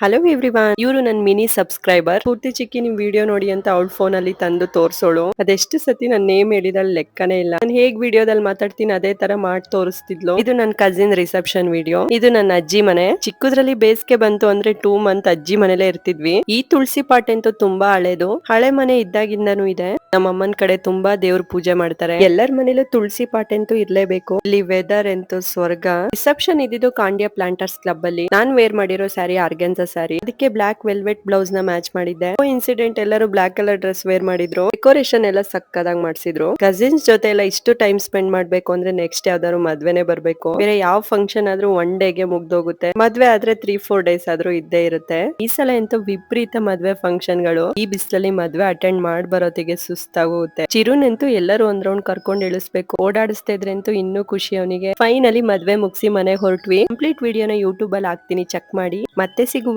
Hello everyone, ಇವರು ನನ್ನ mini subscriber. ಪೂರ್ತಿ ಚಿಕ್ಕಿ ನಿಮ್ ವಿಡಿಯೋ ನೋಡಿ ಅಂತ ಅವಳ ಫೋನ್ ಅಲ್ಲಿ ತಂದು ತೋರ್ಸೋಳು. ಅದೆಷ್ಟು ಸತಿ ನನ್ನ ನೇಮ್ ಹೇಳಿದಳು ಲೆಕ್ಕನೇ ಇಲ್ಲ. ನಾನು ಹೇಗ್ ವಿಡಿಯೋದಲ್ಲಿ ಮಾತಾಡ್ತೀನಿ ಅದೇ ತರ ಮಾಡಿ ತೋರಿಸ್ತಿದ್ಲು. ಇದು ನನ್ನ ಕಸಿನ್ ರಿಸೆಪ್ಷನ್ ವಿಡಿಯೋ. ಇದು ನನ್ನ ಅಜ್ಜಿ ಮನೆ. ಚಿಕ್ಕದ್ರಲ್ಲಿ ಬೇಸಿಗೆ ಬಂತು ಅಂದ್ರೆ 2 ಮಂತ್ ಅಜ್ಜಿ ಮನೇಲೆ ಇರ್ತಿದ್ವಿ. ಈ ತುಳಸಿ ಪಾಟ್ ಅಂತೂ ತುಂಬಾ ಹಳೇದು. ಹಳೆ ಮನೆ ಇದ್ದಾಗಿಂದನೂ ಇದೆ. ನಮ್ಮ ಅಮ್ಮನ ಕಡೆ ತುಂಬಾ ದೇವ್ರ ಪೂಜೆ ಮಾಡ್ತಾರೆ. ಎಲ್ಲರ ಮನೇಲೂ ತುಳಸಿ ಪಾಟ್ ಅಂತೂ ಇರ್ಲೇಬೇಕು. ಇಲ್ಲಿ ವೆದರ್ ಅಂತೂ ಸ್ವರ್ಗ. ರಿಸೆಪ್ಷನ್ ಇದ್ದಿದ್ದು ಕಾಂಡ್ಯ ಪ್ಲಾಂಟರ್ಸ್ ಕ್ಲಬ್ ಅಲ್ಲಿ. ನಾನ್ ವೇರ್ ಮಾಡಿರೋ ಸ್ಯಾರಿ ಆರ್ಗೆನ್ಸಾ ಸ್ಯಾರಿ. ಅದಕ್ಕೆ ಬ್ಲಾಕ್ ವೆಲ್ವೆಟ್ ಬ್ಲೌಸ್ ನ ಮ್ಯಾಚ್ ಮಾಡಿದ್ದೆ. ಇನ್ಸಿಡೆಂಟ್ ಎಲ್ಲರೂ ಬ್ಲಾಕ್ ಕಲರ್ ಡ್ರೆಸ್ ವೇರ್ ಮಾಡಿದ್ರು. ಡೆಕೋರೇಷನ್ ಎಲ್ಲ ಸಕ್ಕದಾಗಿ ಮಾಡ್ಸಿದ್ರು. ಕಸಿನ್ಸ್ ಜೊತೆ ಎಲ್ಲ ಇಷ್ಟು ಟೈಮ್ ಸ್ಪೆಂಡ್ ಮಾಡ್ಬೇಕು ಅಂದ್ರೆ ನೆಕ್ಸ್ಟ್ ಯಾವ್ದಾದ್ರು ಮದ್ವೆನೆ ಬರ್ಬೇಕು. ಬೇರೆ ಯಾವ ಫಂಕ್ಷನ್ ಆದ್ರೂ 1 ಡೇಗೆ ಮುಗ್ದೋಗುತ್ತೆ. ಮದ್ವೆ ಆದ್ರೆ 3-4 ಡೇಸ್ ಆದ್ರೂ ಇದ್ದೇ ಇರುತ್ತೆ. ಈ ಸಲ ಅಂತೂ ವಿಪರೀತ ಮದ್ವೆ ಫಂಕ್ಷನ್ ಗಳು. ಈ ಬಿಸಿಲಲ್ಲಿ ಮದ್ವೆ ಅಟೆಂಡ್ ಮಾಡ್ ಬರೋತಿಗೆ ಸುಸ್ತಾಗುತ್ತೆ. ಚಿರುನಂತೂ ಎಲ್ಲರೂ ಒಂದ್ ರೌಂಡ್ ಕರ್ಕೊಂಡ್ ಇಳಿಸ್ಬೇಕು. ಓಡಾಡಿಸ್ತಾ ಇದ್ರೆ ಅಂತೂ ಇನ್ನೂ ಖುಷಿ ಅವನಿಗೆ. ಫೈನಲಿ ಮದ್ವೆ ಮುಗಿಸಿ ಮನೆಗೆ ಹೊರಟ್ವಿ. ಕಂಪ್ಲೀಟ್ ವಿಡಿಯೋನ ಯೂಟ್ಯೂಬ್ ಅಲ್ಲಿ ಹಾಕ್ತೀನಿ, ಚೆಕ್ ಮಾಡಿ. ಮತ್ತೆ ಸಿಗುವ.